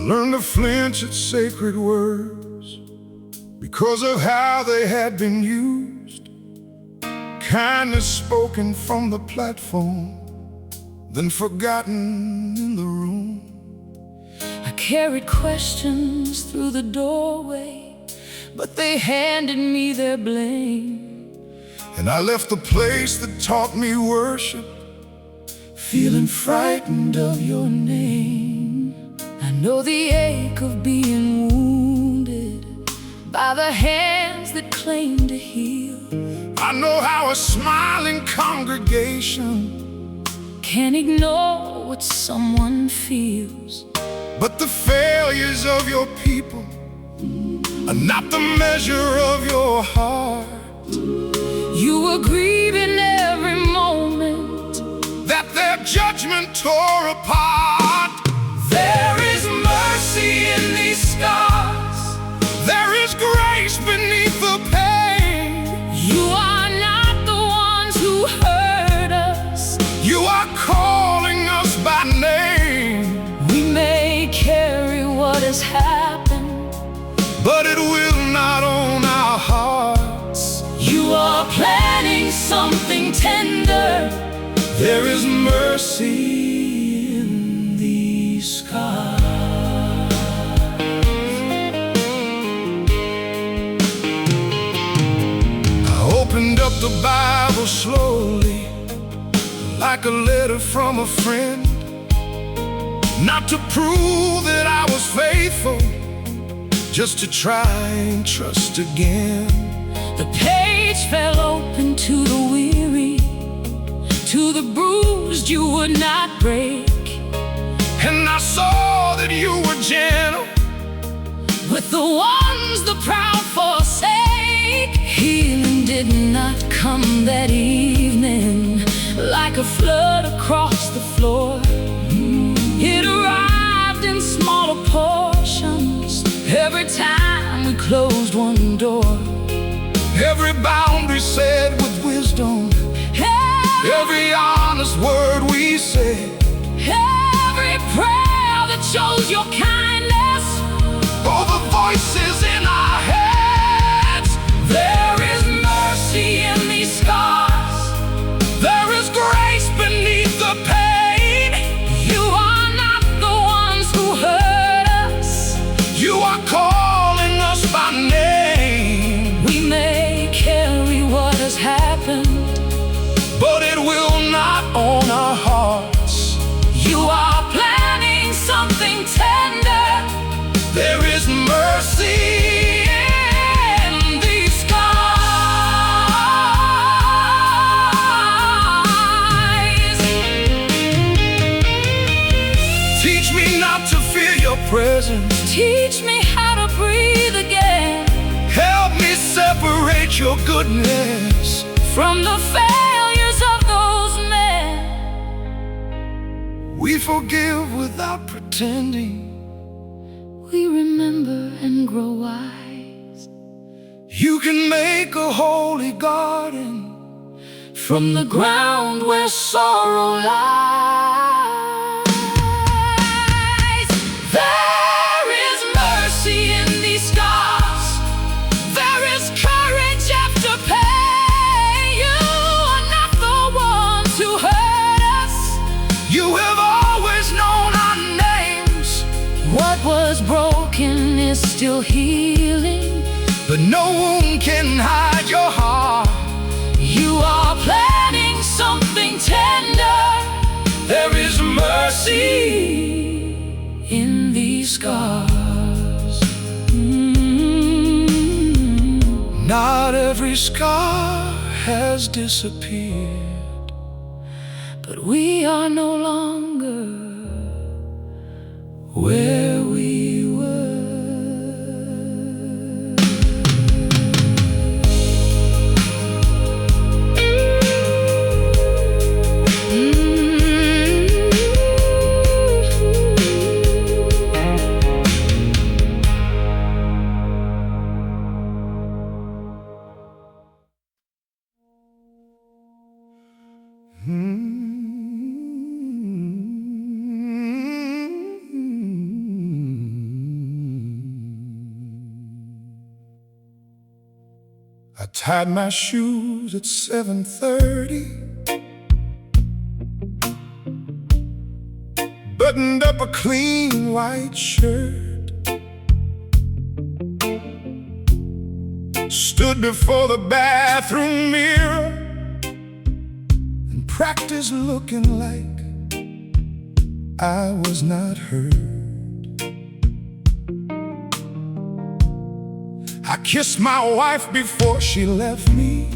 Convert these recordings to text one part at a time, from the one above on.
learned to flinch at sacred words because of how they had been used. Kindness spoken from the platform, then forgotten in the room. I carried questions through the doorway, but they handed me their blame. And I left the place that taught me worship, feeling frightened of your name. I know the ache of being wounded by the hands that claim to heal. I know how a smiling congregation can't ignore what someone feels. But the failures of your people are not the measure of your heart. You were grieving every moment that their judgment tore apart. There is mercy in these scars. There is grace beneath the pain. You are not the ones who hurt us. You are calling us by name. We may carry what has happened, but it will not own our hearts. You are planning something tender. There is mercy in these scars. I opened up the Bible slowly, like a letter from a friend, not to prove that I was faithful, just to try and trust again. The page fell open to the weary, to the bruised you would not break. And I saw that you were gentle with the ones the proud forsake. Healing did not come that evening like a flood across the floor. It arrived in smaller portions every time we closed one door. Every boundary set with wisdom, every honest word we said, every prayer that shows your kindness, all the voices in our heads. There is mercy in these scars. There is grace beneath the pain. You are not the ones who hurt us. You are calling us by name. We may carry what has happened, but it will not own our hearts. You are planning something tender. There is mercy in these skies. Teach me not to fear your presence. Teach me how to breathe again. Help me separate your goodness from the failures of those men. We forgive without pretending. We remember and grow wise. You can make a holy garden from the ground where sorrow lies. There is mercy in these scars. There is courage after pain. You are not the ones who hurt us. You have always known our names. What was broken is still healing, but no wound can hide your heart. You are planning something tender. There is mercy in these scars. Not every scar has disappeared, but we are no longer where we were. I tied my shoes at 7:30, buttoned up a clean white shirt, stood before the bathroom mirror and practiced looking like I was not heard. I kissed my wife before she left me,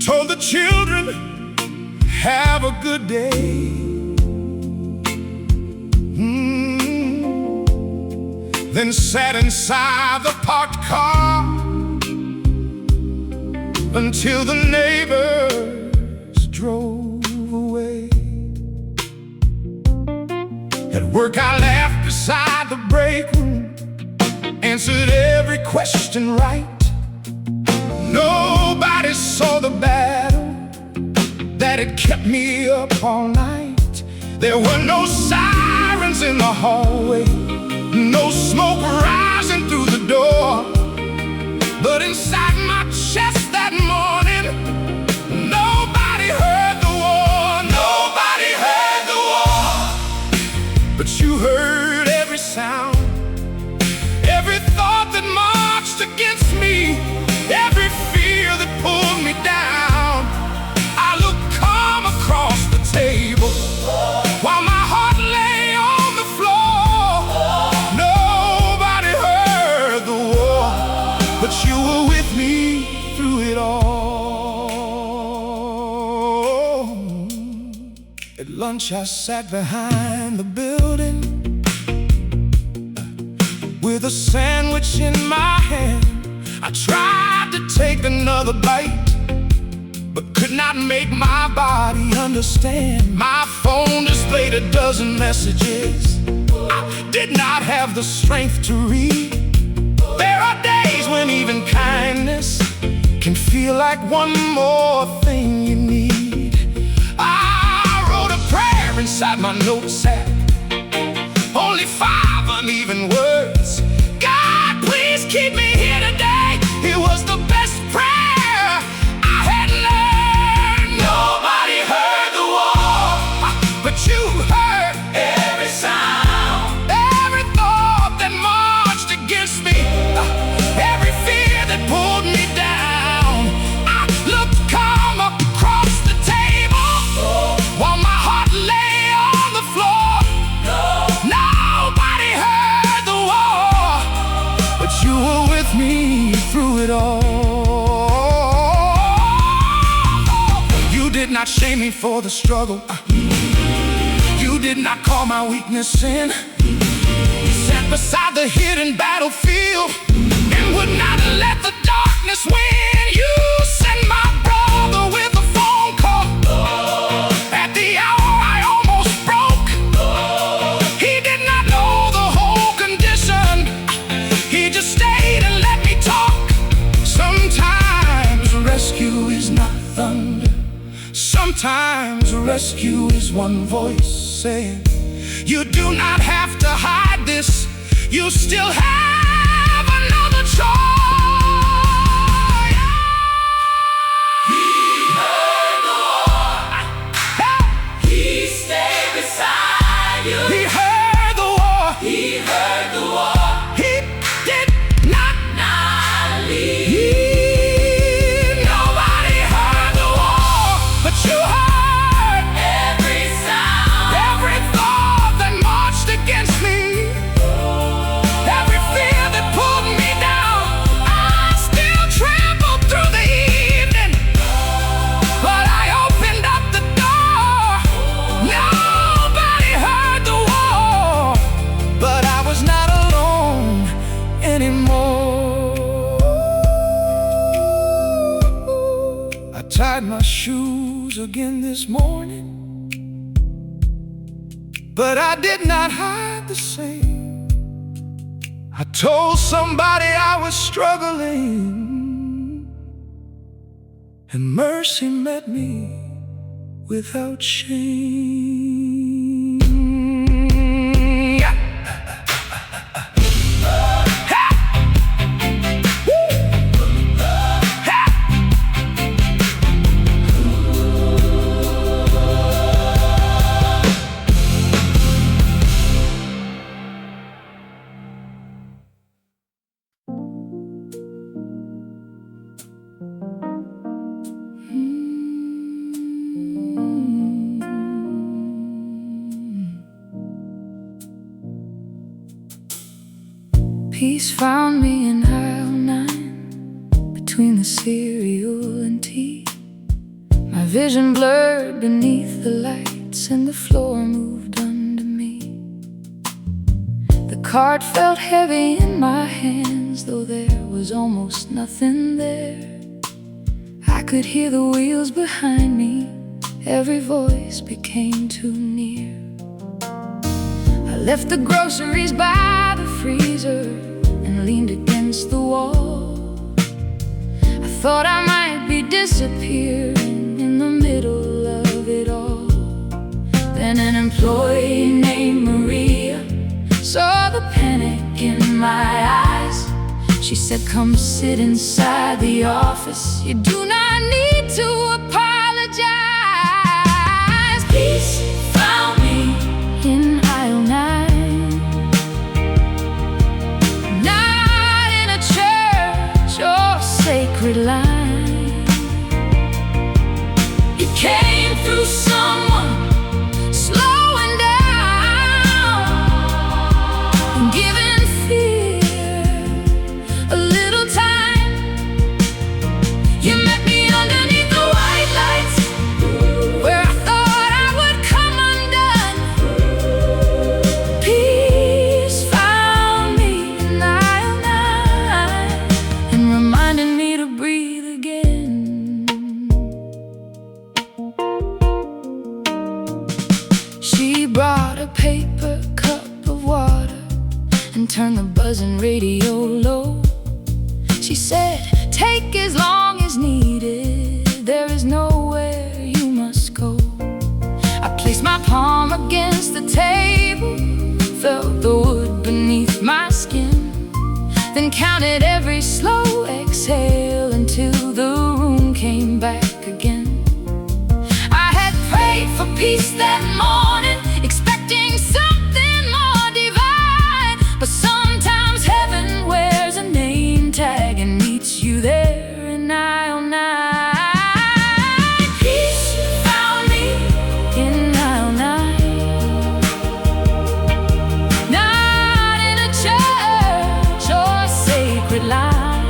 told the children, have a good day. Then sat inside the parked car until the neighbors drove away. At work I laughed beside the break room, answered every question right. Nobody saw the battle that had kept me up all night. There were no sirens in the hallway, no smoke rising through the door, but inside my chest that morning, nobody heard the war. Nobody heard the war, but you heard every sound, every thought that marched against me, every fear that pulled me down. I looked calm across the table while my heart lay on the floor. Nobody heard the war, but you were with me through it all. At lunch I sat behind the building with a sandwich in my hand. I tried to take another bite, but could not make my body understand. My phone displayed a dozen messages I did not have the strength to read. There are days when even kindness can feel like one more thing you need. I wrote a prayer inside my notes app, only 5 uneven words. God, please keep me here today. It was the best prayer I had learned. Nobody heard the war, but you heard every sound, every thought that marched against me, every fear that pulled me down. I looked calm across the table while my heart lay on the floor. Nobody heard the war, but you were with me through it all. You did not shame me for the struggle. You did not call my weakness sin. You sat beside the hidden battlefield and would not let the darkness win. You sent my brother with a phone call at the hour I almost broke. He did not know the whole condition. He just stayed and let me talk. Sometimes rescue is not thunder. Sometimes rescue is one voice saying, you do not have to hide this. You still have another choice. He heard the war. He stayed beside you. He heard the war. He heard the war. He did not leave. Nobody heard the war, but you heard every sound, every thought that marched against me, every fear that pulled me down. I still trampled through the evening, but I opened up the door. Nobody heard the war, but I was not alone anymore. I tied my shoes again this morning, but I did not hide the same. I told somebody I was struggling, and mercy met me without shame. Yeah. Peace found me in aisle 9, between the cereal and tea. My vision blurred beneath the lights, and the floor moved under me. The card felt heavy in my hands, though there was almost nothing there. I could hear the wheels behind me, every voice became too near. I left the groceries by the freezer and leaned against the wall. I thought I might be disappearing in the middle of it all. Then an employee named Maria saw the panic in my eyes. She said, "Come sit inside the office. You do not need to apologize." Peace found me in aisle 9, not in a church or sacred line. It came through someone slowing down and giving fear a little time. You met me underneath the white lights, where I thought I would come undone. Peace found me in aisle 9 and reminded me to breathe again. She brought a paper cup of water and turned the buzzing radio low. She said, "Take as long as needed. There is nowhere you must go." I placed my palm against the table, felt the wood beneath my skin, then counted every slow exhale until the room came back again. I had prayed for peace that morning, expecting something more divine. But sometimes heaven wears a name tag and meets you there in aisle 9. Peace found me in aisle 9, not in a church or sacred line.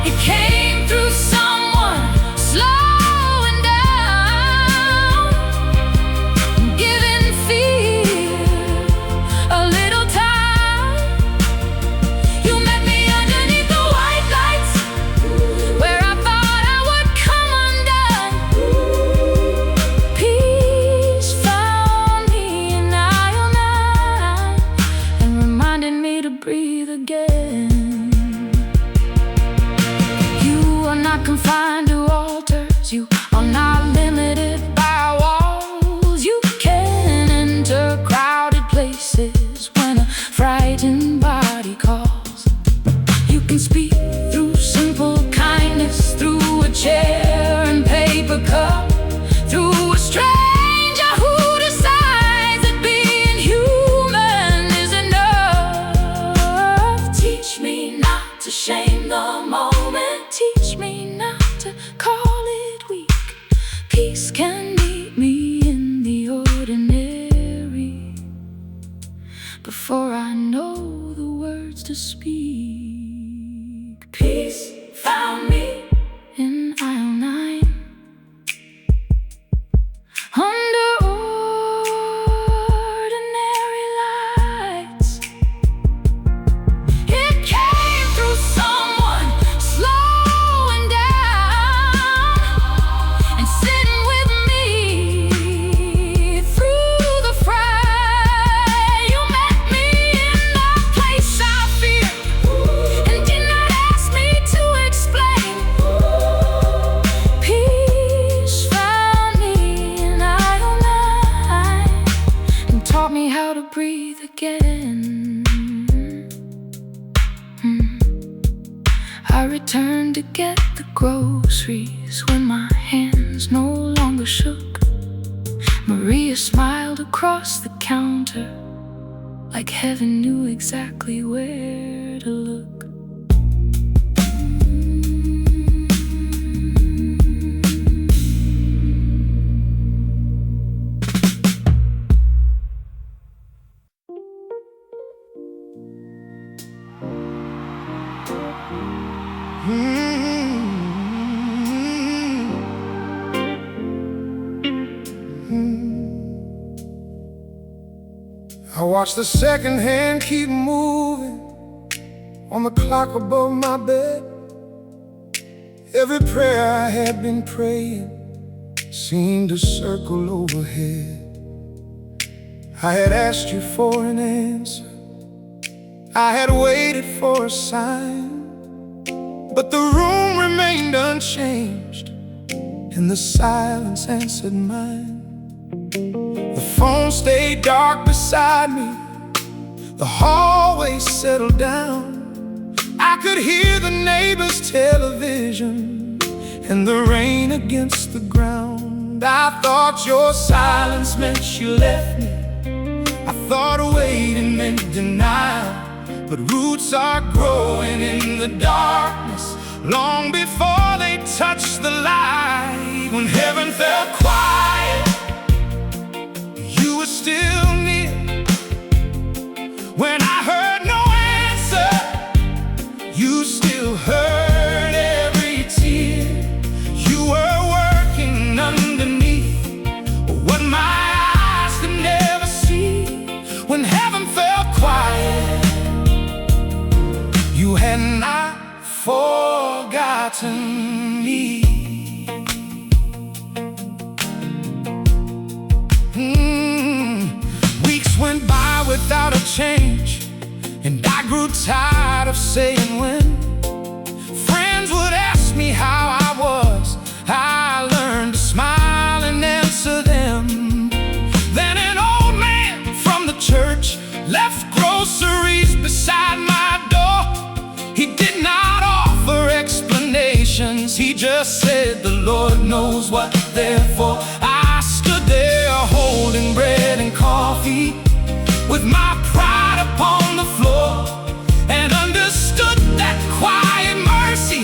It came through someone slowing down, giving fear a little time. You met me underneath the white lights, where I thought I would come undone. Peace found me in aisle 9 and reminded me to breathe again. You are not confined to altars. You are not limited by walls. You can enter crowded places when a frightened body calls. You can speak through simple kindness, through a chair and paper cup, through a stranger who decides that being human is enough. Teach me not to shame the moment. Teach me not to call it weak. Peace can meet me in the ordinary before I know the words to speak. Peace found me in aisle 9, under ordinary lights. It came through someone slowing down and sitting with me through the fray. You met me in the place I feared and did not ask me to explain. Peace found me in aisle 9 and taught me how to breathe again. I returned to get the groceries when my hands no longer shook. Maria smiled across the counter, like heaven knew exactly where to look. I watch the second hand keep moving on the clock above my bed. Every prayer I had been praying seemed to circle overhead. I had asked you for an answer, I had waited for a sign, but the room remained unchanged, and the silence answered mine. The phone stayed dark beside me, the hallway settled down. I could hear the neighbor's television and the rain against the ground. I thought your silence meant you left me, I thought waiting meant denial. But roots are growing in the darkness long before they touch the light. When heaven fell quiet, you were still near. When I heard no answer, you still heard every tear. You were working underneath what my eyes could never see. When heaven fell quiet, you had not forgotten me. Weeks went by without a change, and I grew tired of saying when. Friends would ask me how I was, I learned to smile and answer them. Then an old man from the church left groceries beside my door. He did not offer explanations, he just said, "The Lord knows what they're for." I stood there holding bread and coffee with my pride upon the floor, and understood that quiet mercy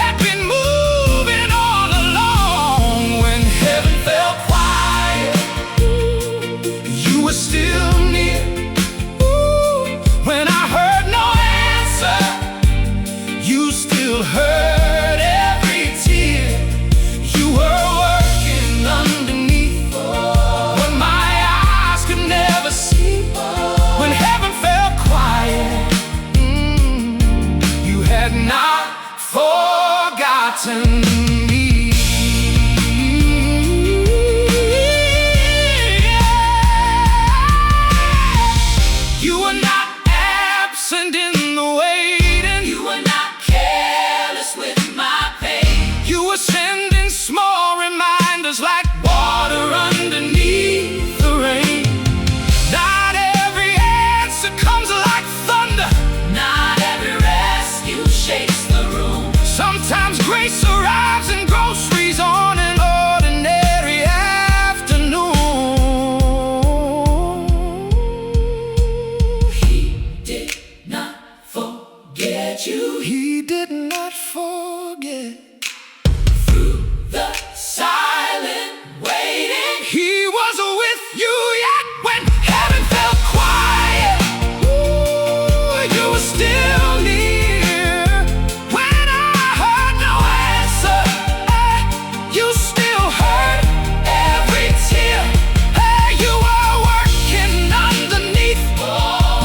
had been moving all along. When heaven fell quiet, you were still near. When I heard no answer, you still heard every tear. You were working underneath what my eyes could never see. When heaven fell quiet, you had not forgotten me. You were not absent in the waiting. You were not careless with my pain. You were sending small reminders like water underneath the rain. Not every answer comes like thunder, not every rescue shakes the room. Sometimes grace arrives in groceries on an ordinary afternoon. He did not forget you. He did not forget. Through the silent waiting, he was with you yet. When heaven fell quiet, you were still near. When I heard no answer, you still heard every tear. You were working underneath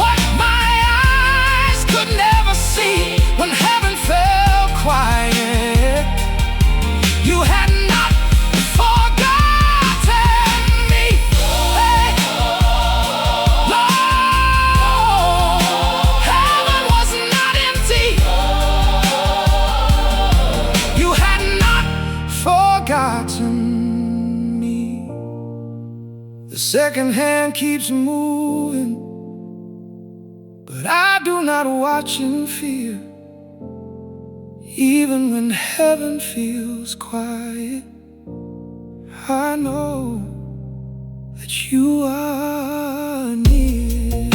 what my eyes could never see. When heaven fell quiet, you had not forgotten me. Lord, heaven was not empty. You had not forgotten me. The second hand keeps moving, but I do not watch in fear. Even when heaven feels quiet, I know that you are near.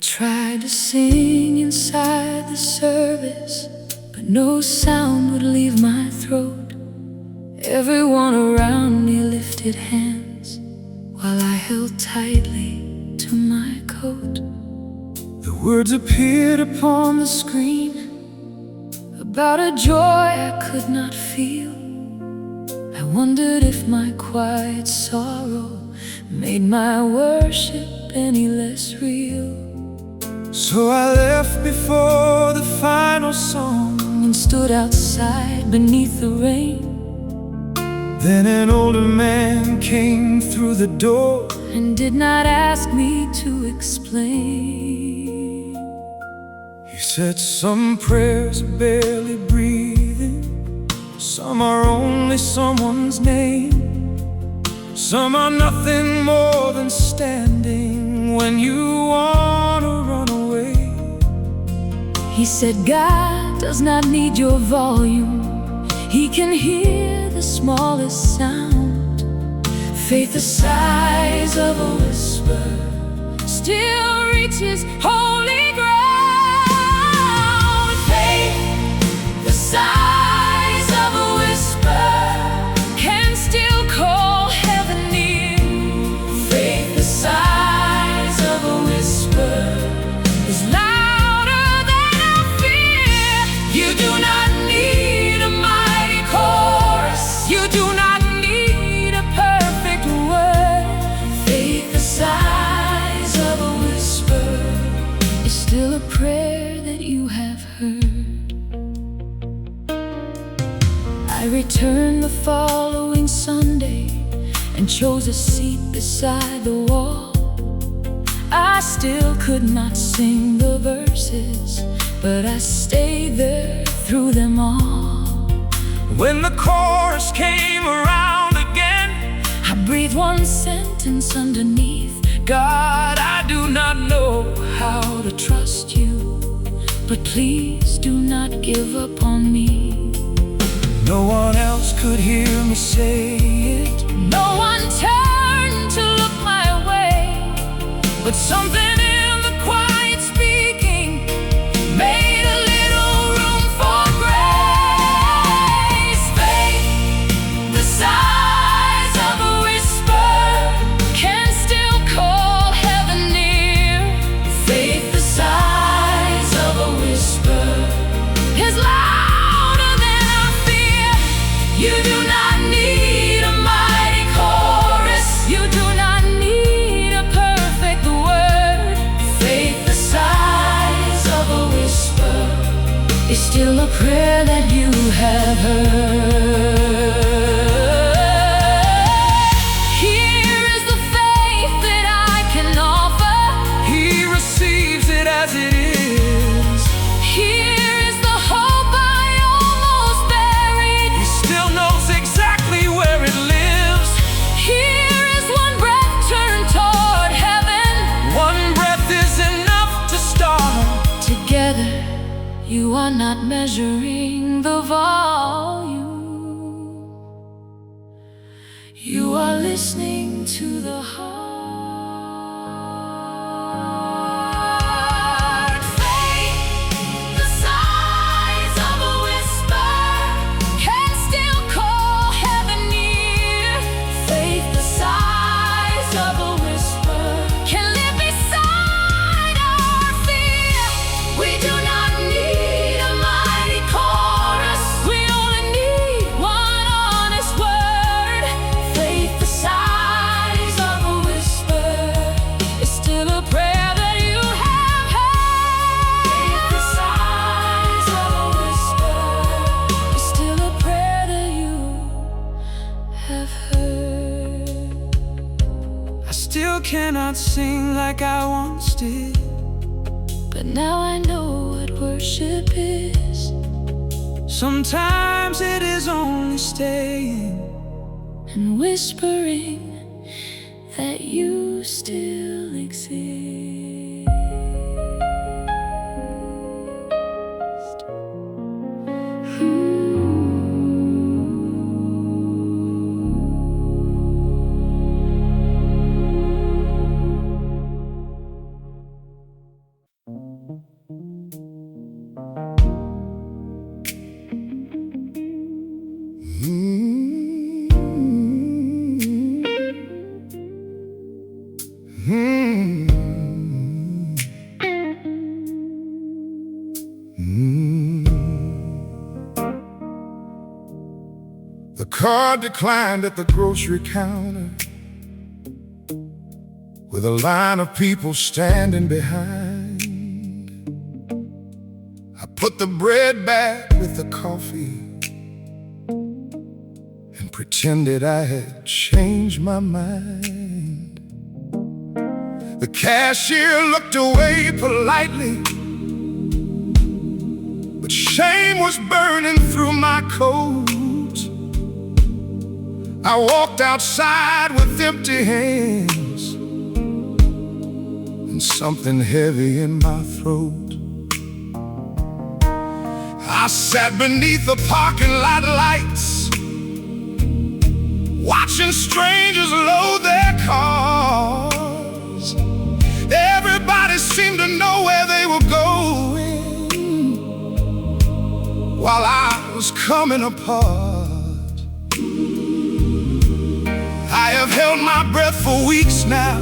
Tried to sing inside the service, but no sound would leave my throat. Everyone around me lifted hands while I held tightly to my coat. The words appeared upon the screen about a joy I could not feel. I wondered if my quiet sorrow made my worship any less real. So I left before the final song and stood outside beneath the rain. Then an older man came through the door and did not ask me to explain. He said, some prayers are barely breathing, some are only someone's name, some are nothing more than standing when you want to run away. He said, God does not need your volume, He can hear the smallest sound. Faith the size of a whisper still reaches holy ground. Faith the size of a whisper can still call heaven near. Faith the size of a whisper is louder than our fear. You do not need a mighty chorus, you do not need a perfect word. Faith the size of a whisper is still a prayer that you have heard. I returned the following Sunday and chose a seat beside the wall. I still could not sing the verses, but I stayed there through them all. When the chorus came around again, I breathed one sentence underneath. God, I do not know how to trust you, but please do not give up on me. No one else could hear me say it, no one turned to look my way, but something in the quiet speaking made a little room for grace. Faith the size of a whisper can still call heaven near. Faith the size of a whisper is louder than our fear. You do not need a mighty chorus, you do not need a perfect word. Faith the size of a whisper is still a prayer that you have heard. Here is the faith that I can offer. He receives it as it is. Here is the hope I almost buried. He still knows exactly where it lives. Here is one breath turned toward heaven. One breath is enough to start. Together, you are not measuring the volume. You are listening to the heart. Faith the size of a whisper can still call heaven near. Faith the size of a whisper can live beside our fear. We do not need a mighty chorus, we only need one honest word. Faith the size of a whisper is still a prayer that you have heard. Faith the size of a whisper is still a prayer that you have heard. I still cannot sing like I once did, but now I know what worship is. Sometimes it is only staying and whispering that you still exist. card declined at the grocery counter, with a line of people standing behind. I put the bread back with the coffee and pretended I had changed my mind. The cashier looked away politely, but shame was burning through my coat. I walked outside with empty hands and something heavy in my throat. I sat beneath the parking lot lights, watching strangers load their cars. Everybody seemed to know where they were going, while I was coming apart. I have held my breath for weeks now.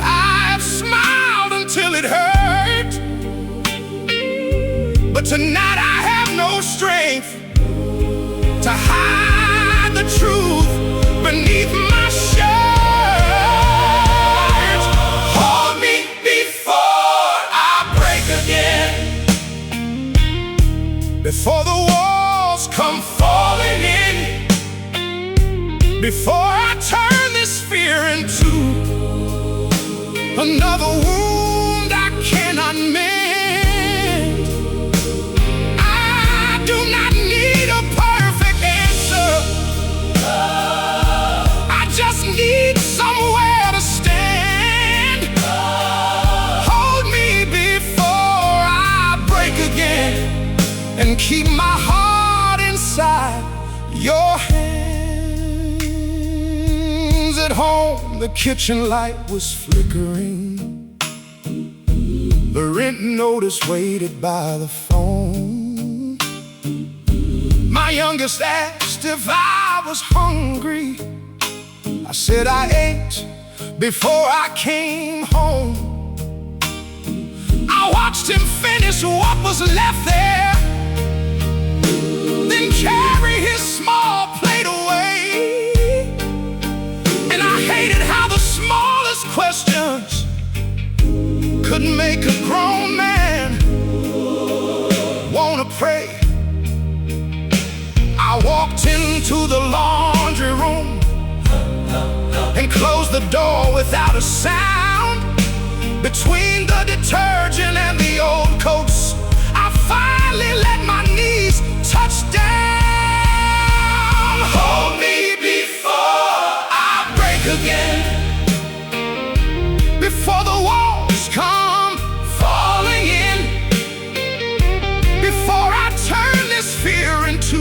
I have smiled until it hurt, but tonight I have no strength to hide the truth beneath my shirt. Hold me before I break again, before the walls come falling in, before I turn this fear into another wound I cannot mend. I do not need a perfect answer. I just need somewhere to stand. Hold me before I break again, and keep my heart inside your hands. At home, the kitchen light was flickering. The rent notice waited by the phone. My youngest asked if I was hungry. I said I ate before I came home. I watched him finish what was left there, then carry his small plate away. Hated how the smallest questions could make a grown man wanna pray. I walked into the laundry room and closed the door without a sound. Between the detergent and the old coats, I finally let my knees touch down. Hold me before again, before the walls come falling in, before I turn this fear into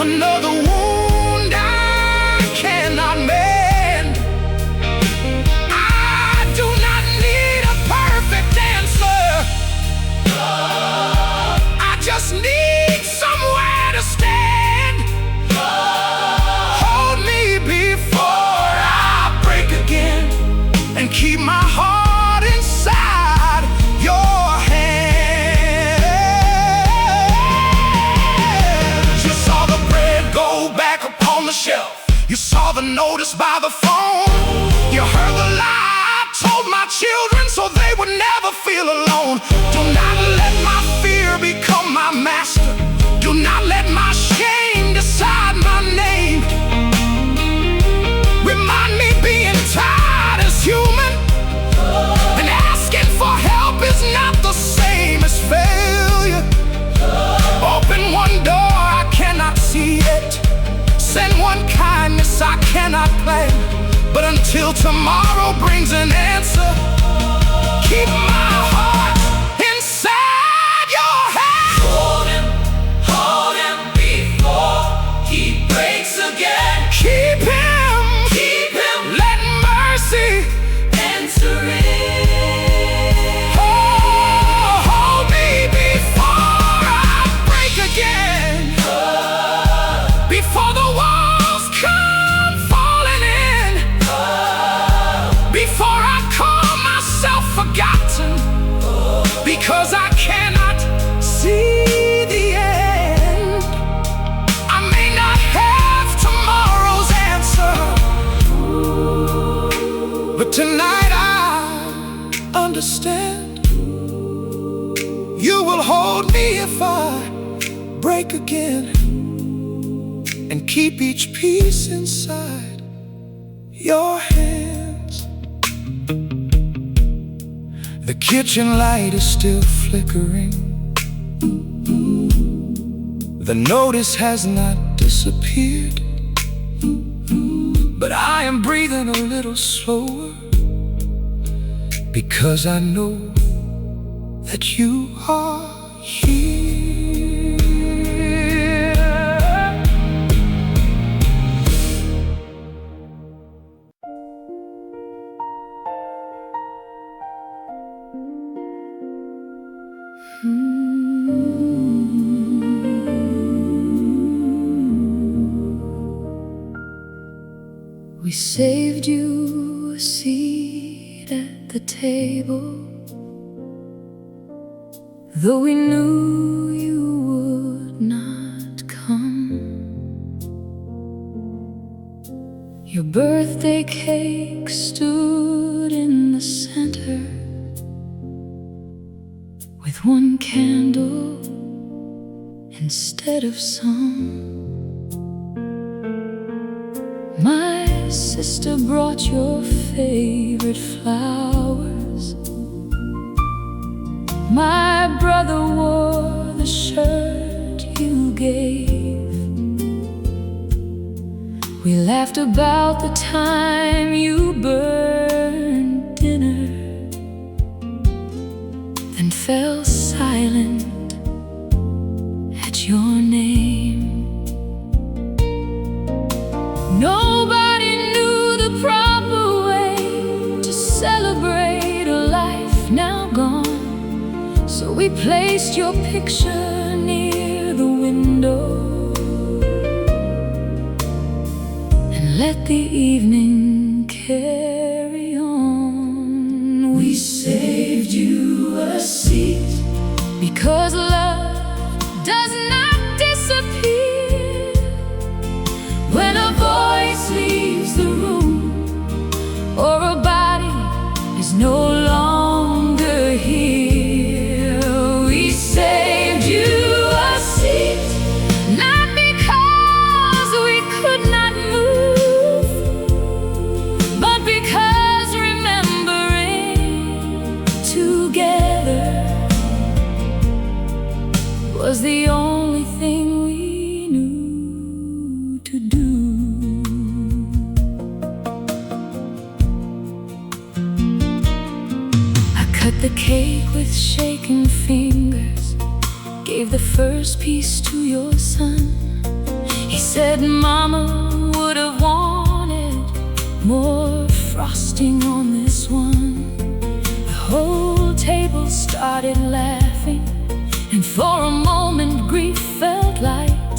another wound I cannot mend. I do not need a perfect answer. I just need somewhere to stand. And keep my heart inside your hands. You saw the bread go back upon the shelf. You saw the notice by the phone. You heard the lie I told my children so they would never feel alone. Do not let my fear become my master. Do not let my shame decide my name. Remind me being tired is human, and asking for help is not the same as failure. Open one door I cannot see yet, send one kindness I cannot plan. But until tomorrow brings an answer, keep my heart inside your hands. Hold him before he breaks again. Keep him. Let mercy enter in. Hold me before I break again, before the walls come falling in, before I call myself forgotten, because I cannot see the end. awake again and keep each piece inside your hands. The kitchen light is still flickering. The notice has not disappeared, but I am breathing a little slower, because I know that you are here. We saved you a seat at the table, though we knew you would not come. Your birthday cake stood in the center, with one candle instead of some. My sister brought your favorite flowers. My brother wore the shirt you gave. We laughed about the time you burned dinner, then fell silent at your name. Nobody knew the proper way to celebrate a life now gone, so we placed your picture near the window and let the evening carry on. We saved you a seat, because love does not disappear when a voice leaves the room, or a body is no longer here. We saved you a seat, not because we could not move, but because remembering together was the only thing we knew to do. I cut the cake with shaking fingers, gave the first piece to your son. He said Mama would have wanted more frosting on this one. The whole table started laughing, and for a moment grief felt light.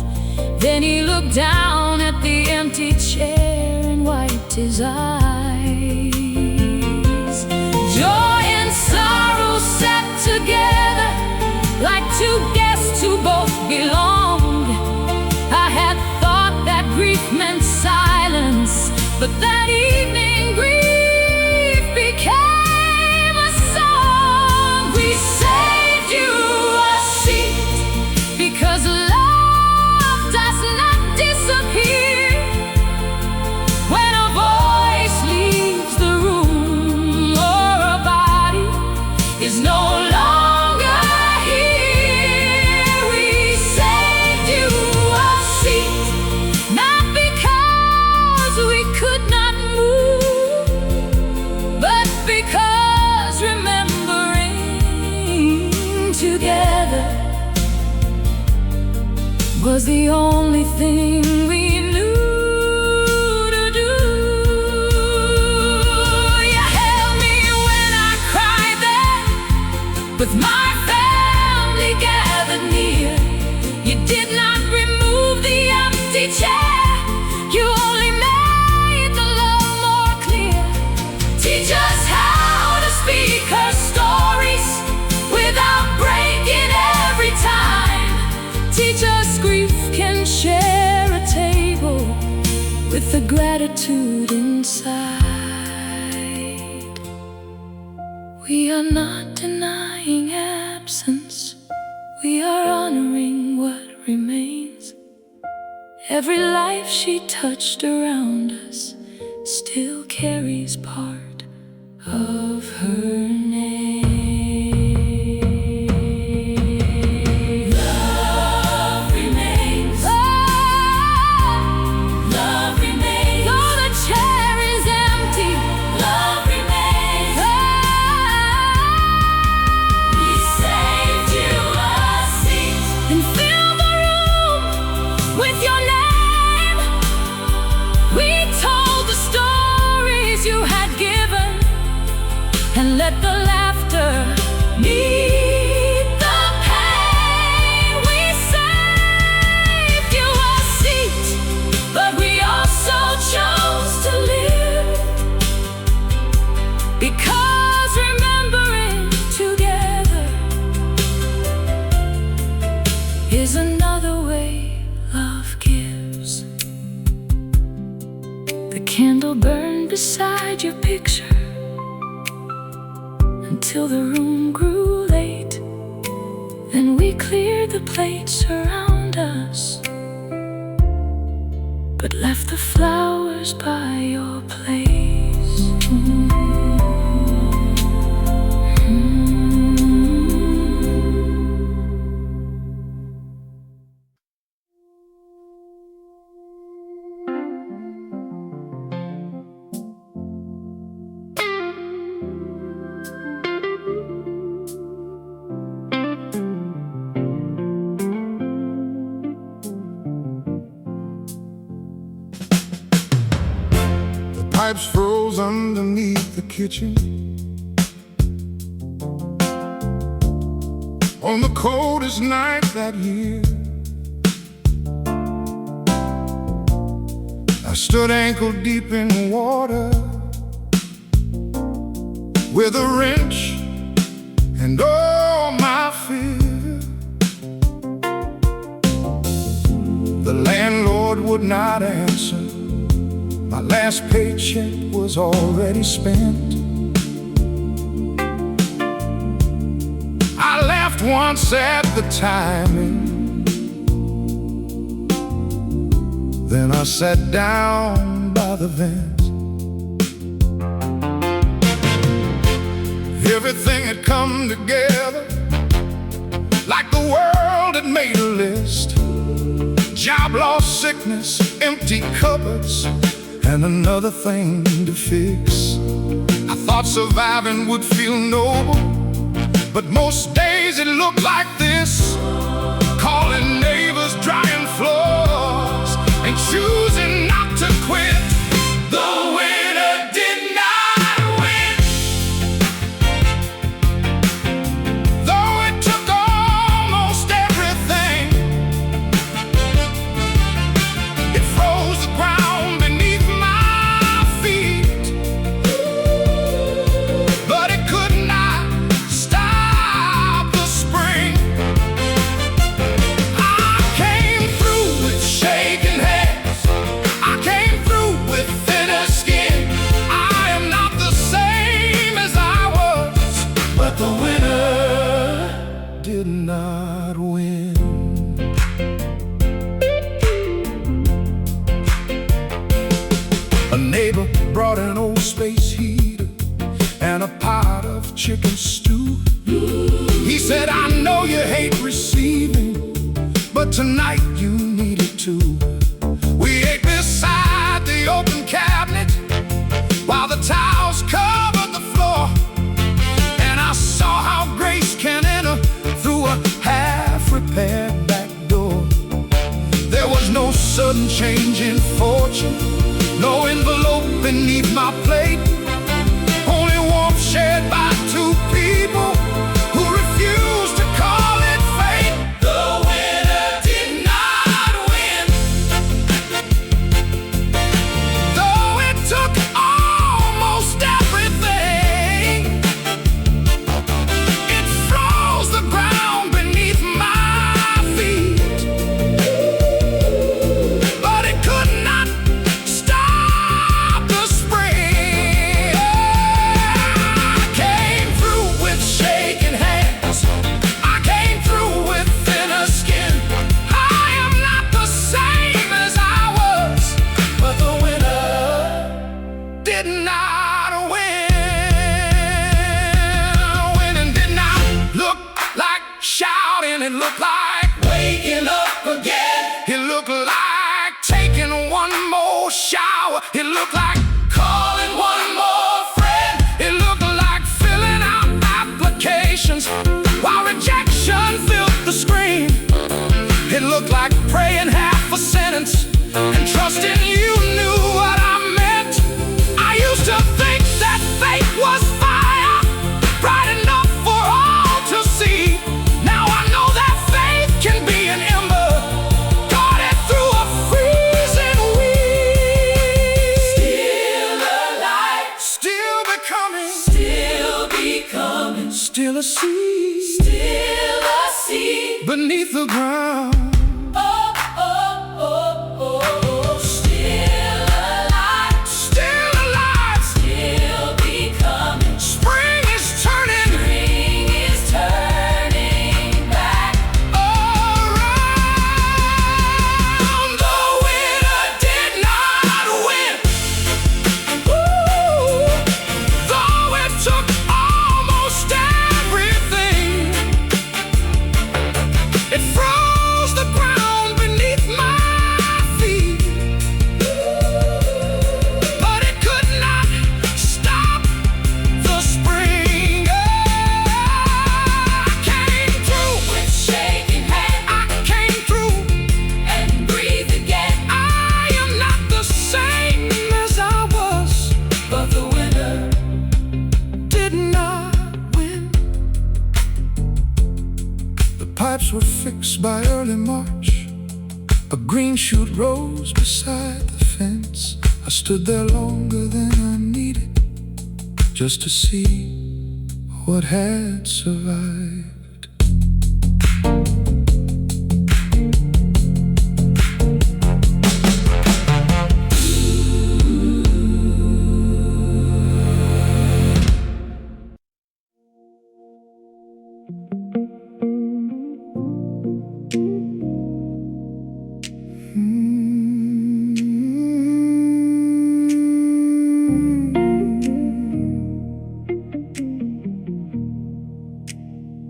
Then he looked down at the empty chair and wiped his eyes. Joy and sorrow sat together like two guests who both belonged. I had thought that grief meant silence, but that evening grief became a song. We saved you a seat, because love does not disappear when a voice leaves the room, or a body is no longer here. We saved you a seat, not because we could not move, but because remembering together was the only thing we knew to do. You held me when I cried there, with my family gathered near. You did not remove the empty chair, you only made the love more clear. Teach us how to speak her stories without breaking every time. Teach us grief can share a table with the gratitude inside. We are not denying absence, we are honoring what remains. Every life she touched around us still carries part of her name. Love remains. Oh, love remains. Though the chair is empty, love remains. Oh, we saved you a seat and filled the room with your name. We told the stories you had given and let the laughter meet the pain. We saved you a seat, but we also chose to live, because remembering together is another way love gives. The candle burned beside your picture until the room grew late. Then we cleared the plates around us, but left the flowers by your place. Pipes froze underneath the kitchen on the coldest night that year. I stood ankle deep in water with a wrench and all my fear. The landlord would not answer. My last paycheck was already spent. I laughed once at the timing, then I sat down by the vent. Everything had come together, like the world had made a list. Job loss, sickness, empty cupboards, and another thing to fix. I thought surviving would feel noble, but most days it looked like this. Calling neighbors, drying floors, and choosing not to quit. The winner did not win, though it took almost everything. It froze the ground beneath my feet, but it could not stop the spring. I came through with shaking hands. I came through with thinner skin. I am not the same as I was, but the winner did not win. A neighbor brought an old space heater and a pot of chicken stew. He said, I know you hate receiving, but tonight you need it too. We ate beside the open cabinet while the towels covered the floor, and I saw how grace can enter through a half-repaired back door. There was no sudden change in fortune, no envelope beneath my plate, only warmth shared by two people who refused to call it fate. The winner did not win, though it took almost everything. It froze the ground beneath my feet, but it could not stop the spring. looked like waking up again. It looked like taking one more shower. It looked like calling one more friend. It looked like filling out applications while rejection filled the screen. It looked like praying half a sentence and trusting you knew what I meant. I used to think that faith was fire, bright enough for all to see. Now I know that faith can be an ember, guarded through a freezing week. Still alive, Still becoming, still a seed, still a seed beneath the ground. Oh, oh, oh, oh. Still alive, Still alive, still becoming. spring is turning Spring is turning back around. The winner did not win. Ooh, though it took almost everything. It froze the ground beneath my feet, but it could not stop the spring. I came through with shaking hand I came through. and breathe again. I am not the same as I was, But the winner did not win. The pipes were fixed by early March. A green shoot rose beside the fence. I stood there longer than I needed, just to see what had survived.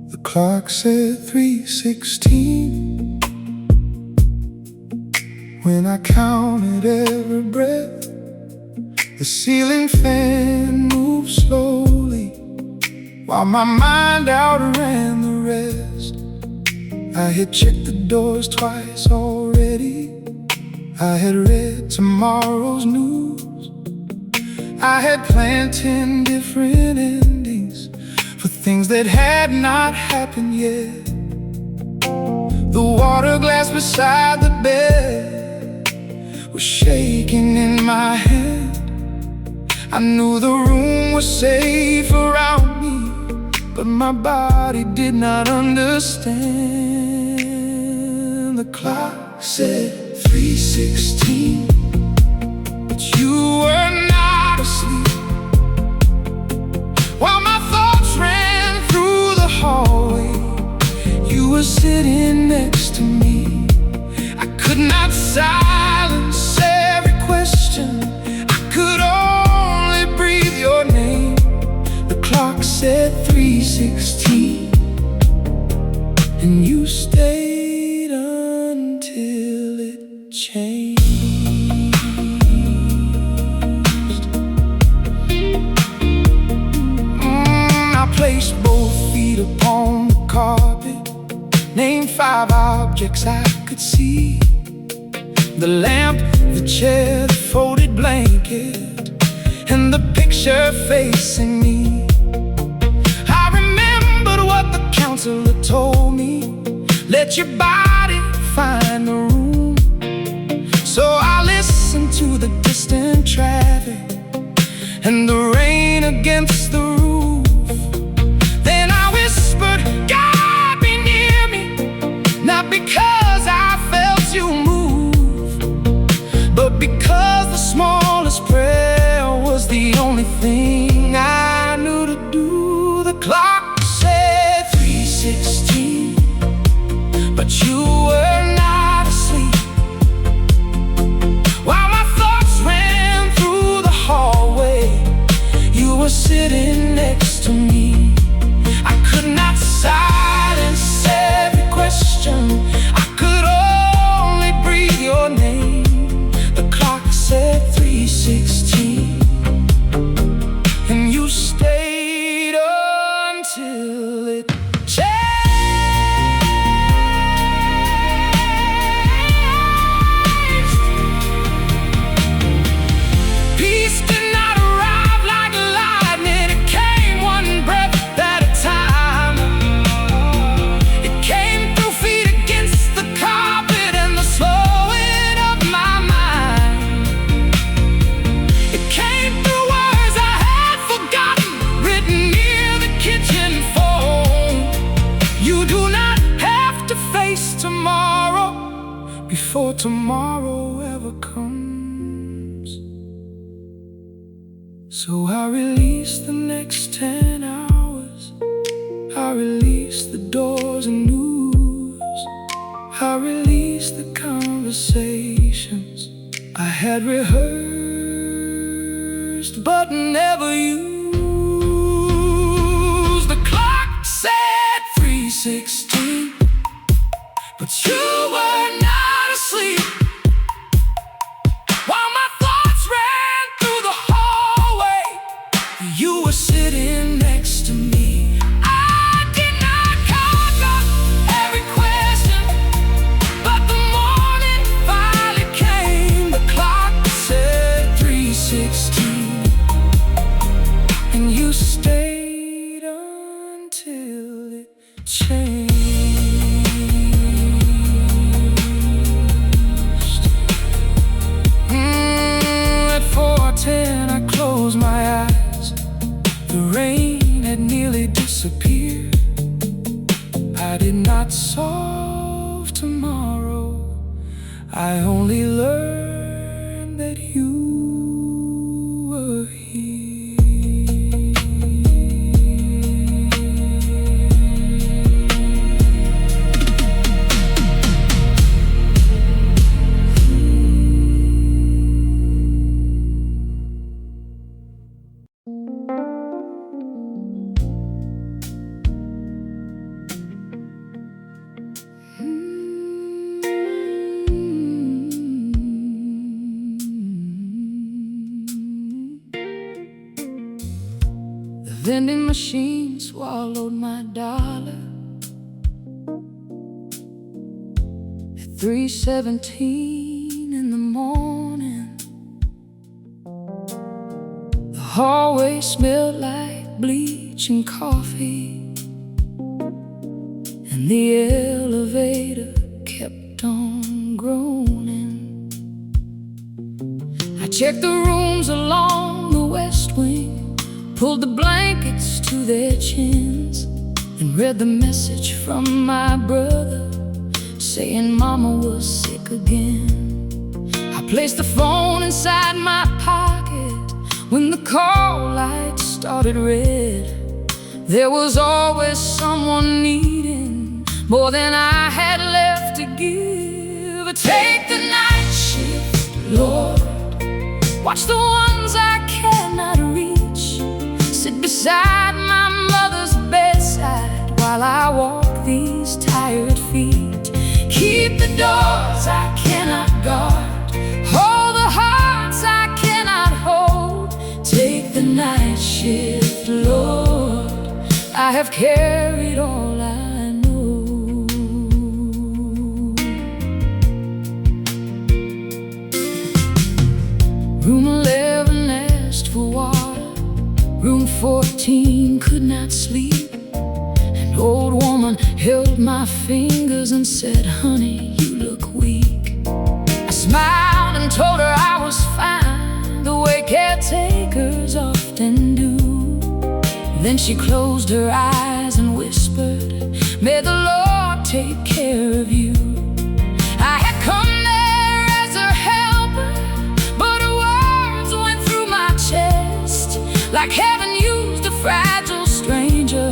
The clock said 3:16 when I counted every breath. The ceiling fan moved slowly while my mind outran the rest. I had checked the doors twice already. I had read tomorrow's news. I had planned 10 different endings for things that had not happened yet. The water glass beside the bed was shaking in my hand. I knew the room was safe around me, but my body did not understand. The clock said 3:16, but you were not asleep. While my thoughts ran through the hallway, you were sitting next to me. I could not silence every question. I could only breathe your name. The clock said 3:16, and you stayed until it changed. I placed both feet upon the carpet, named 5 objects I could see: the lamp, the chair, the folded blanket, and the picture facing me. I remembered what the counselor told me: let your body find the room. So I listened to the distant traffic and the rain against the roof. Then I whispered, God be near me, not because I felt you move, but because the smallest prayer was the only thing I knew to do. The clock said 3:16, but you were not asleep. While my thoughts ran through the hallway, you were sitting 3:16, and you stayed until it changed. Peace did not arrive like lightning. It came one breath at a time. It came through feet against the carpet and the slowing of my mind. It came through words I had forgotten, written near the kitchen phone. You do not have to face tomorrow before tomorrow ever comes. So I release the next 10 hours. I release the doors and news. I release the conversations I had rehearsed but never used. The clock said 3:16, but you were not asleep. While my thoughts ran through the hallway, you were sitting next to me. I did not conquer every question, but the morning finally came. The clock said 3:16, and you stayed until it changed. At 4:10 I closed my eyes. The rain had nearly disappeared. I did not solve tomorrow. I only learned that you were here. The vending machine swallowed my dollar. At 3:17 in the morning, the hallway smelled like bleach and coffee, and the elevator kept on groaning. I checked the rooms along the west wing, pulled the blankets to their chins, and read the message from my brother saying Mama was sick again. I placed the phone inside my pocket when the call light started red. There was always someone needing more than I had left to give. Take the night shift, Lord. Watch the ones I cannot reach. Sit beside my mother's bedside while I walk these tired feet. Keep the doors I cannot guard, hold the hearts I cannot hold. Take the night shift, Lord. I have carried all I know. Room 11 asked for water. Room 14 could not sleep. An old woman held my fingers and said, "Honey, you look weak." I smiled and told her I was fine, the way caretakers often do. Then she closed her eyes and whispered, "May the Lord take care of you." I had come there as her helper, but her words went through my chest like heaven used a fragile stranger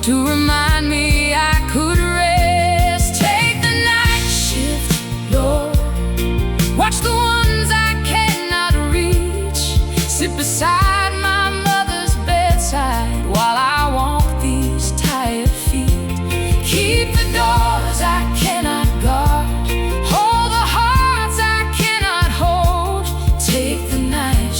to remind me I could rest. Take the night shift, Lord. Watch the ones I cannot reach. Sit beside my mother's bedside while I walk these tired feet. Keep the doors I cannot guard, hold the hearts I cannot hold. Take the night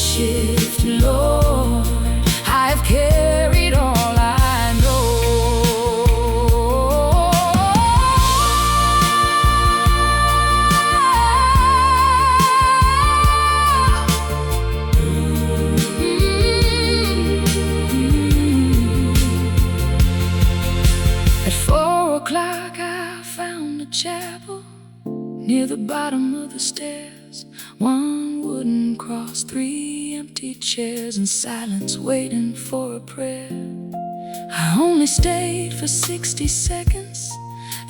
the bottom of the stairs. One wooden cross, 3 empty chairs, and silence waiting for a prayer. I only stayed for 60 seconds.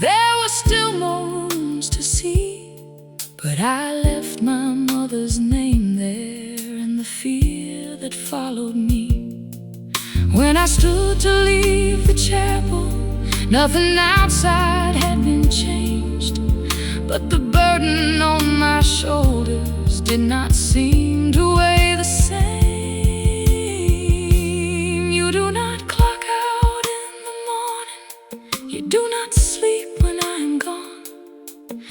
There were still more rooms to see, but I left my mother's name there and the fear that followed me. When I stood to leave the chapel, nothing outside had been changed, but the burden on my shoulders did not seem to weigh the same. You do not clock out in the morning. You do not sleep when I am gone.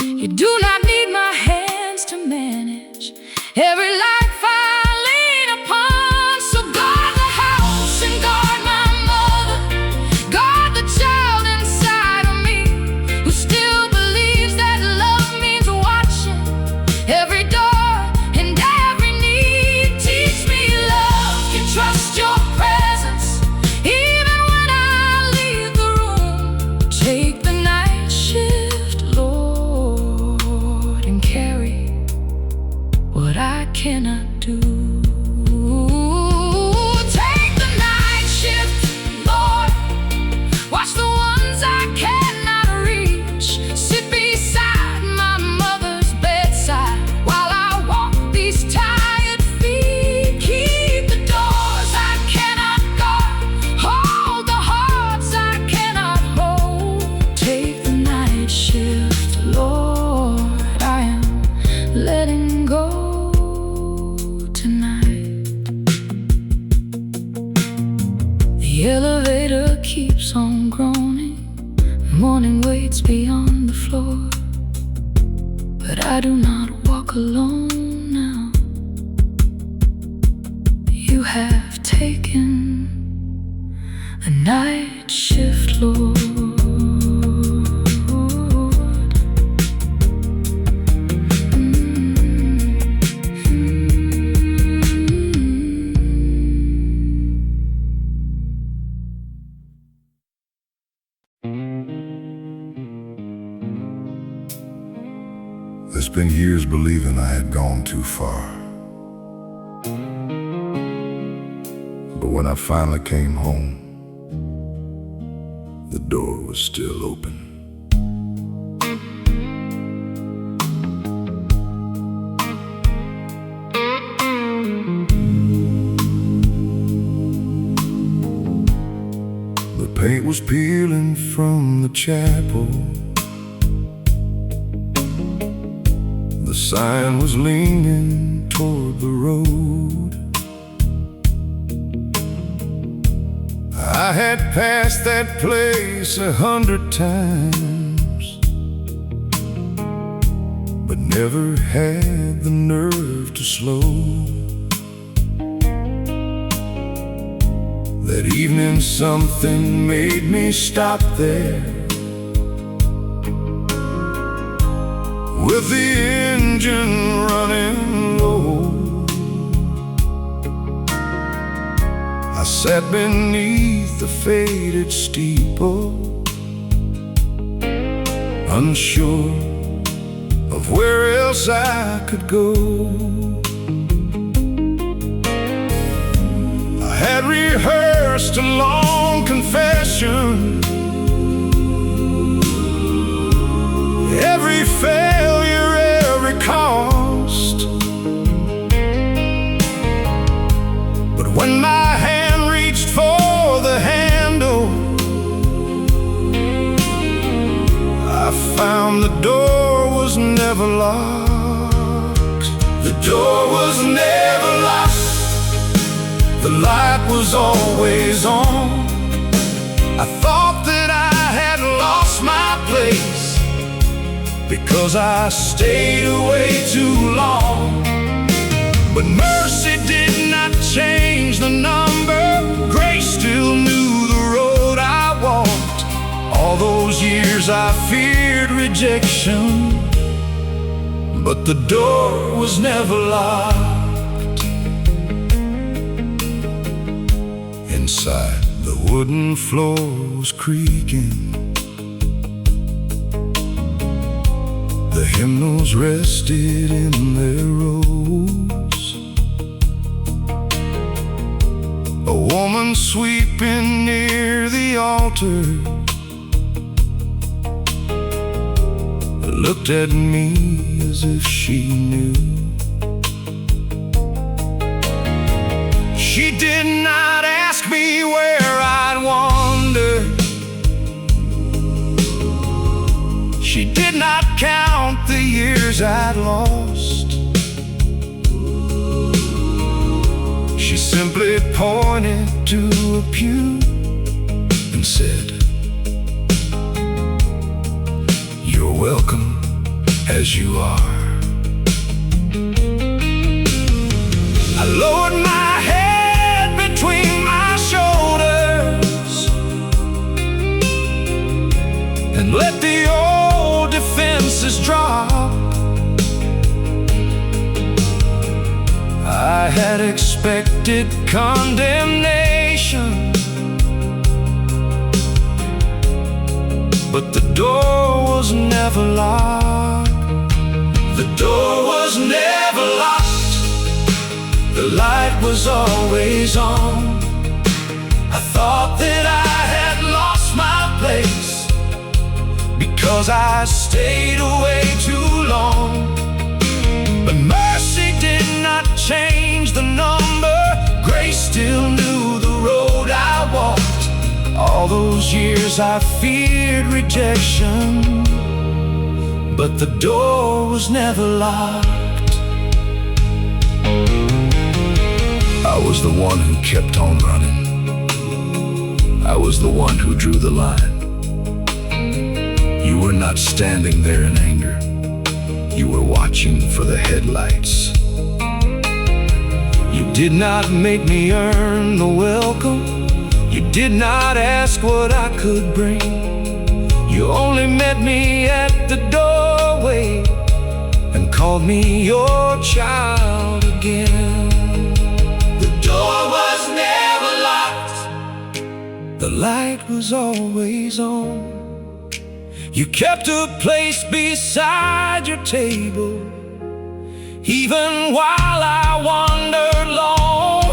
You do not need my hands to manage every life I lean upon. So guard the house and guard my mother. Guard the child inside of me who still believes that love means watching every door and every need. Teach me love, can trust your presence even when I leave the room. Take the night shift, Lord, and carry what I cannot do. Take the night shift, Lord. Watch the ones I cannot reach. Sit beside my mother's bedside while I walk these tired feet. Keep the doors I cannot guard. Hold the hearts I cannot hold. Take the night shift, Lord. I am letting go tonight. The elevator keeps on groaning. Morning waits beyond the floor, but I do not walk alone now. You have taken the night shift, Lord. I spent years believing I had gone too far. But when I finally came home, the door was still open. The paint was peeling from the chapel. The sign was leaning toward the road. I had passed that place 100 times, but never had the nerve to slow. That evening something made me stop there, with the engine running low. I sat beneath the faded steeple, unsure of where else I could go. I had rehearsed a long confession, every failure, every cost. But when my hand reached for the handle, I found the door was never locked. The door was never locked. The light was always on. I thought that I had lost my place because I stayed away too long. But mercy did not change the number. Grace still knew the road I walked. All those years I feared rejection, but the door was never locked. Inside, the wooden floor was creaking. The hymnals rested in their rows. A woman sweeping near the altar looked at me as if she knew. She did not ask me where I'd wandered. She did not count the years I'd lost. She simply pointed to a pew and said, "You're welcome as you are." I lowered my head between my shoulders and let the old defenses drop. I had expected condemnation, but the door was never locked. The door was never locked. The light was always on. I thought that I had lost my place because I stayed away too long. But mercy did not change the number. Grace still knew the road I walked. All those years I feared rejection, but the door was never locked. I was the one who kept on running. I was the one who drew the line. You were not standing there in anger. You were watching for the headlights. You did not make me earn the welcome. You did not ask what I could bring. You only met me at the doorway and called me your child again. The door was never locked. The light was always on. You kept a place beside your table, even while I wandered long.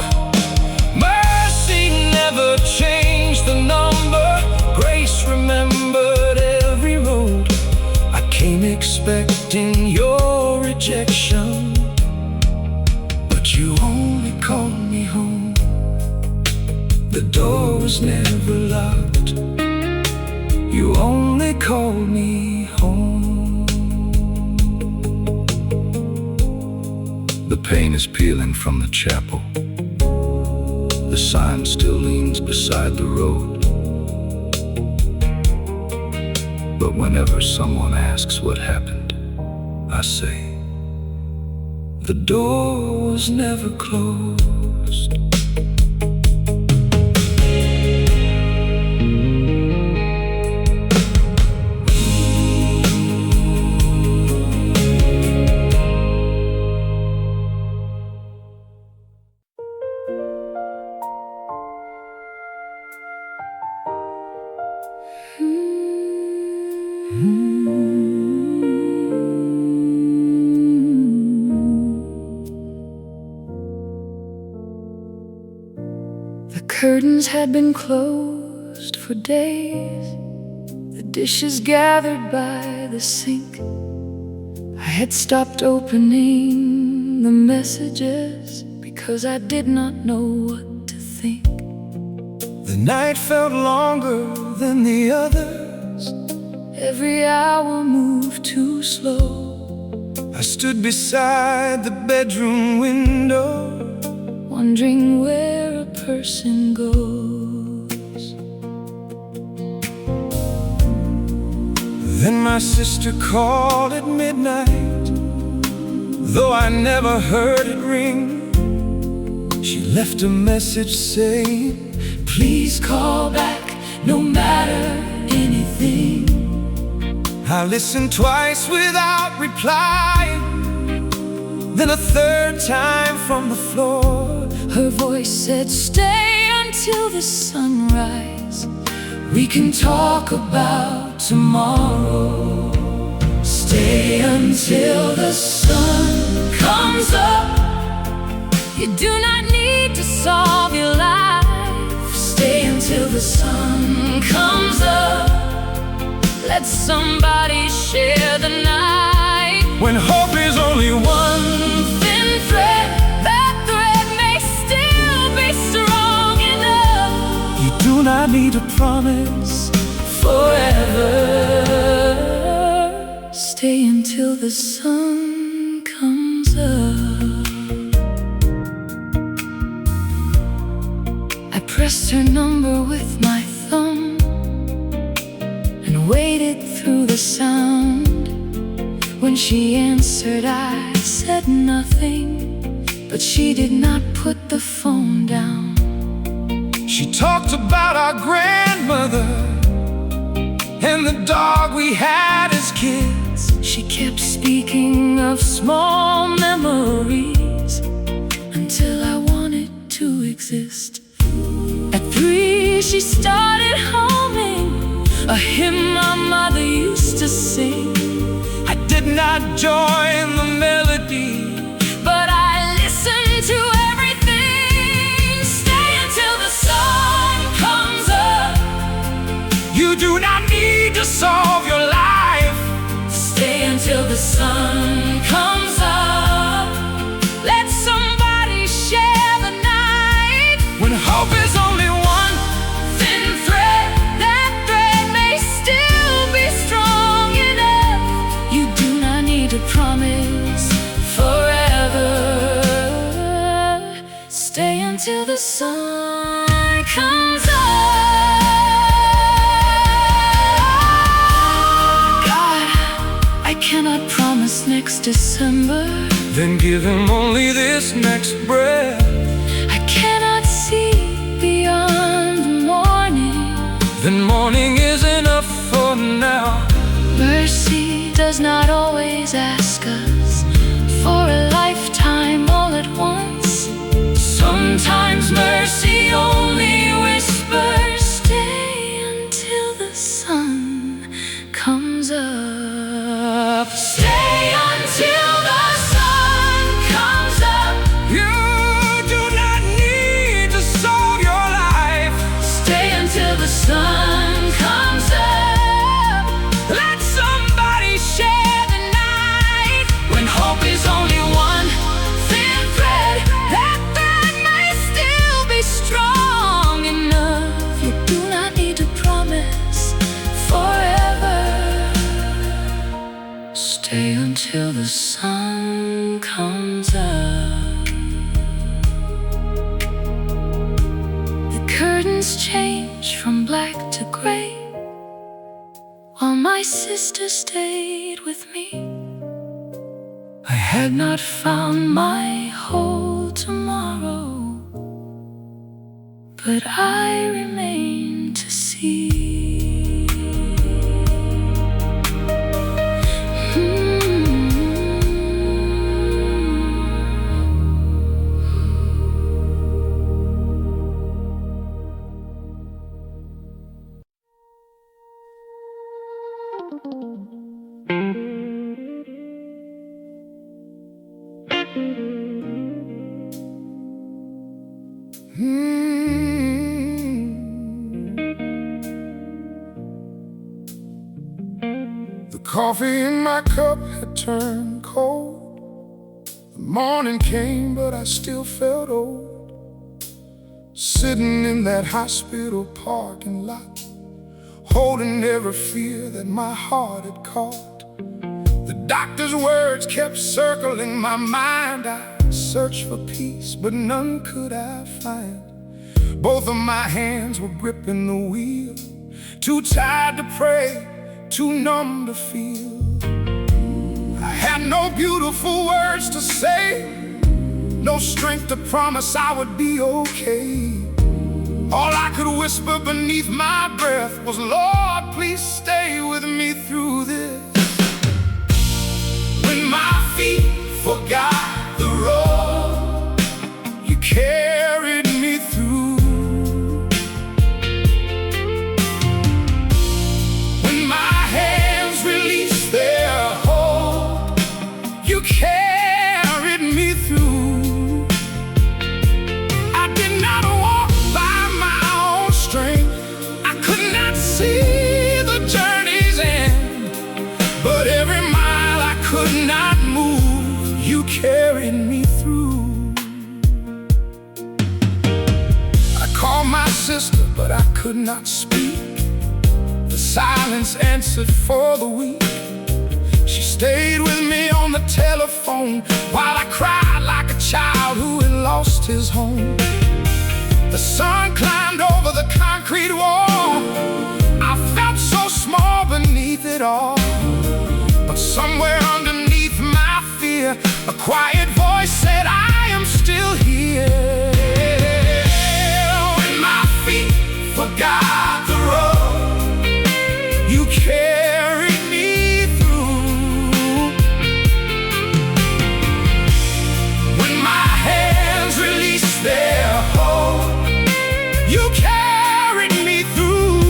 Mercy never changed the number. Grace remembered every road. I came expecting your rejection, but you only called me home. The door was never locked. You only called me home. The paint is peeling from the chapel. The sign still leans beside the road. But whenever someone asks what happened, I say, the door was never closed. The curtains had been closed for days, the dishes gathered by the sink. I had stopped opening the messages because I did not know what to think. The night felt longer than the others. Every hour moved too slow. I stood beside the bedroom window, wondering where a person goes. Then my sister called at midnight. Though I never heard it ring, she left a message saying, "Please call back, no matter anything." I listened twice without replying, then a third time from the floor. Her voice said, "Stay until the sunrise. We can talk about tomorrow." Stay until the sun comes up. You do not need to solve your life. Stay until the sun comes up. Let somebody share the night. When hope is only one thin thread, that thread may still be strong enough. you do not need a promise. Forever. Stay until the sun comes up. I pressed her number with my thumb and waited through the sound. When she answered, I said nothing, but she did not put the phone down. She talked about our grandmother and the dog we had as kids. She kept speaking of small memories until I wanted to exist. At 3, she started humming a hymn my mother used to sing. I did not join the melody, but I listened to everything. Stay until the sun comes up. you do not need to solve your life. Stay until the sun comes up. Let somebody share the night. When hope is only one Thin thread, that thread may still be strong enough. You do not need to promise forever. Stay until the sun comes up. God, I cannot promise next December. then give him only this next breath. I cannot see beyond the morning. Then morning is enough for now. Mercy does not always ask us for a lifetime all at once. Sometimes mercy only whispers, stay until the sun comes up. Stay until the sun comes up. You do not need to solve your life. Stay until the sun comes up. Let somebody share the night. When hope is only one thin thread, that thread may still be strong enough. You do not need to promise forever. Stay until the sun comes up. The curtains change from black to gray while my sister stayed with me. I had not found my whole tomorrow, but I remain to see. The coffee in my cup had turned cold. The morning came, but I still felt old. Sitting in that hospital parking lot, holding every fear that my heart had caught. The doctor's words kept circling my mind. I searched for peace, but none could I find. Both of my hands were gripping the wheel, too tired to pray, too numb to feel. I had no beautiful words to say, no strength to promise I would be okay. All I could whisper beneath my breath was, Lord, please stay with me through this. When my feet forgot the road you carried me through, when my hands released their hold, sister, but I could not speak. The silence answered for the weak. She stayed with me on the telephone while I cried like a child who had lost his home. The sun climbed over the concrete wall. I felt so small beneath it all. But somewhere underneath my fear, a quiet voice said, I am still here. When my feet forgot the road, you carried me through. When my hands released their hold, you carried me through.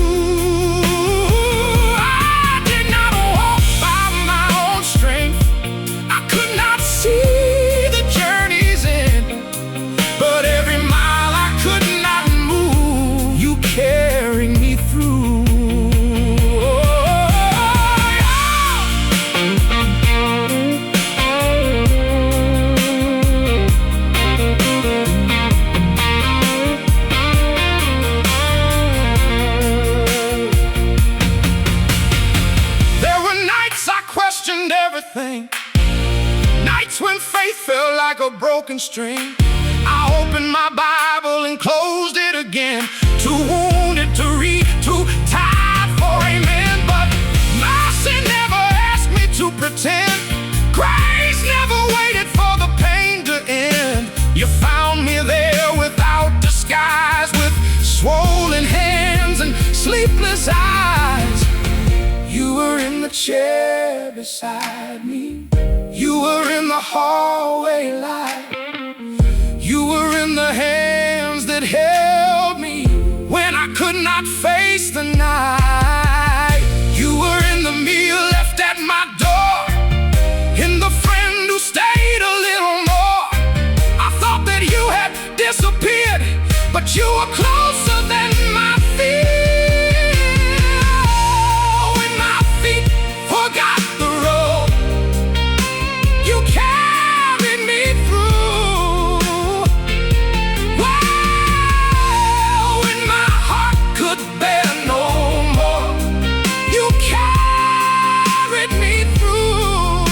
I did not walk by my own strength. I could not see the journey's end, but every mile I could not move, you carried me through. Everything. Nights when faith felt like a broken string. I opened my Bible and closed it again. Too wounded to read, too tired for amen. But mercy never asked me to pretend. Grace never waited for the pain to end. You found me there without disguise, with swollen hands and sleepless eyes. You were in the chair beside me. You were in the hallway light. You were in the hands that held me when I could not face the night. You were in the meal left at my door, in the friend who stayed a little more. I thought that you had disappeared, but you were closer than my feet. Forgot the road, you carried me through. Well, when my heart could bear no more, you carried me through.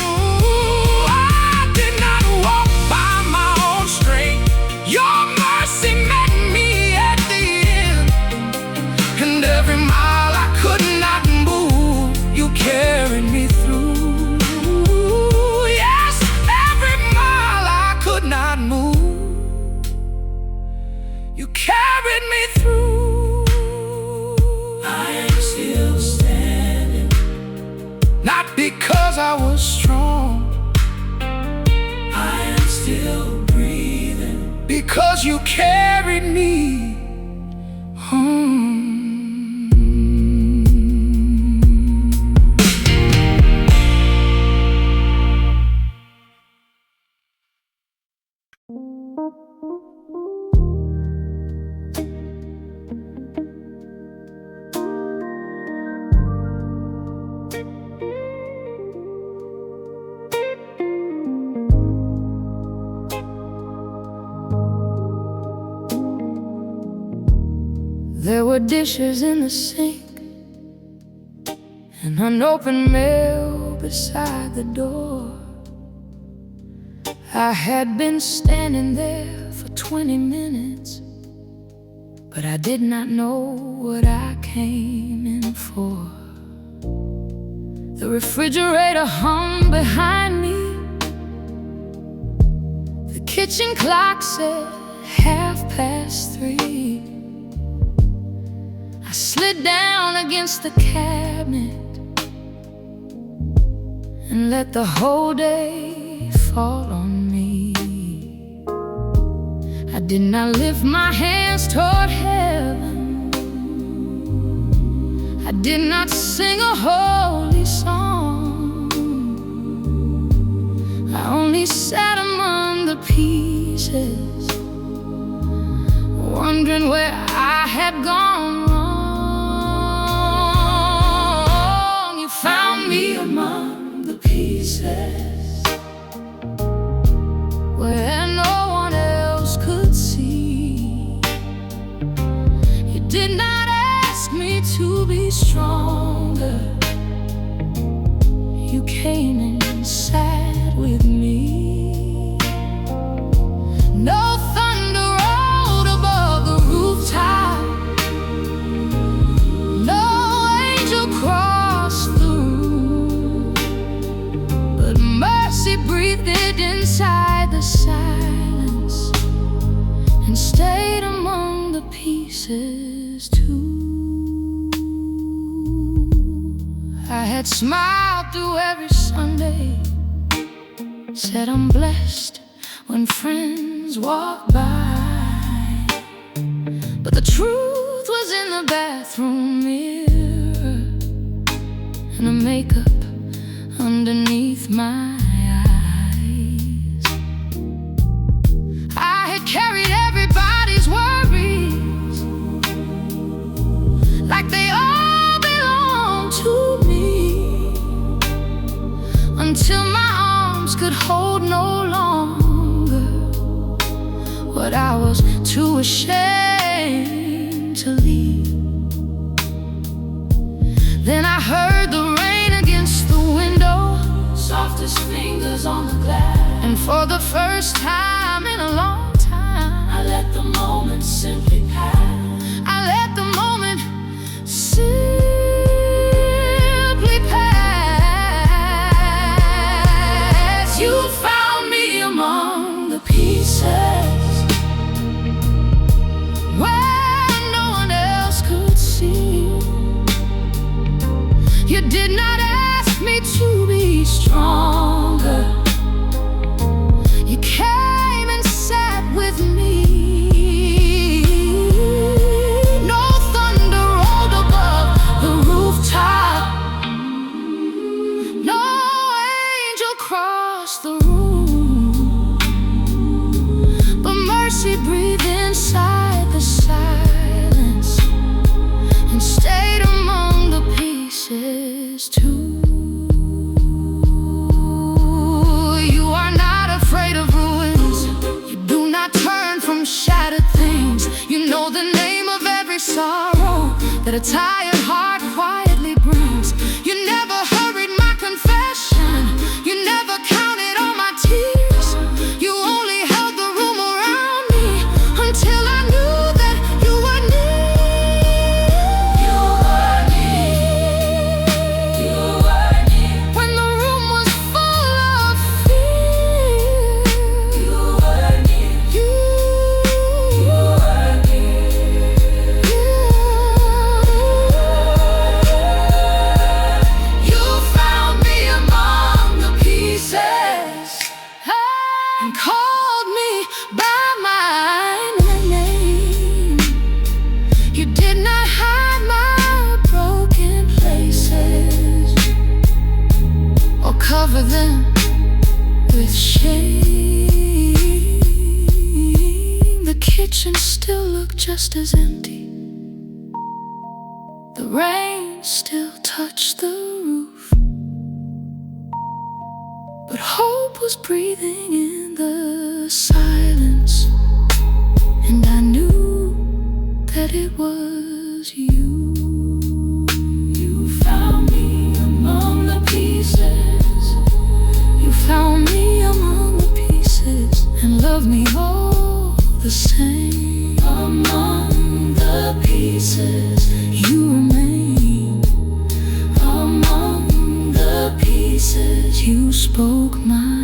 I did not walk by my own strength. Your mercy met me at the end, and every mile I could not move, you carried me through. Yes, every mile I could not move, you carried me through. I am still standing, not because I was strong. I am still breathing because you carried me home. There were dishes in the sink and unopened mail beside the door. I had been standing there for 20 minutes, but I did not know what I came in for. The refrigerator hung behind me. The kitchen clock said 3:30. I slid down against the cabinet and let the whole day fall on me. I did not lift my hands toward heaven. I did not sing a holy song. I only sat among the pieces, wondering where I had gone wrong. You found me among the pieces where no one else could see. You stronger. You came and sat with me. No thunder rolled above the rooftop. No angel crossed the room, but mercy breathed inside the silence and stayed among the pieces too. I had smiled through every Sunday, said I'm blessed when friends walk by, but the truth was in the bathroom mirror and the makeup underneath my eyes. I had carried everybody's worries like they all belonged to me, until my arms could hold no longer what I was too ashamed to leave. Then I heard the rain against the window, softest fingers on the glass, and for the first time in a long time, I let the moment simply pass. I let the moment simply pass. You found me among the pieces where no one else could see. You did not ask me to be stronger. You came and sat with me. No thunder rolled above the rooftop. No angel crossed the room, but mercy breathed inside the silence and stayed among the pieces too. You are not afraid of ruins. You do not turn from shattered things. You know the name of every sorrow that a tired heart quietly brings. You never hurried my confession. You never counted all my tears. You only held the room around me until I knew that you were near. You were near. You were near. When the room was full of fear, you were near. You were near. You found me among the pieces and called me by my name. You did not hide my broken places or cover them with shame. The kitchen still looked just as empty. The rain still touched the roof, but hope was breathing in the silence, and I knew that it was you. You found me among the pieces. You found me among the pieces and loved me all the same. Among the pieces, you remain. Among the pieces, you spoke my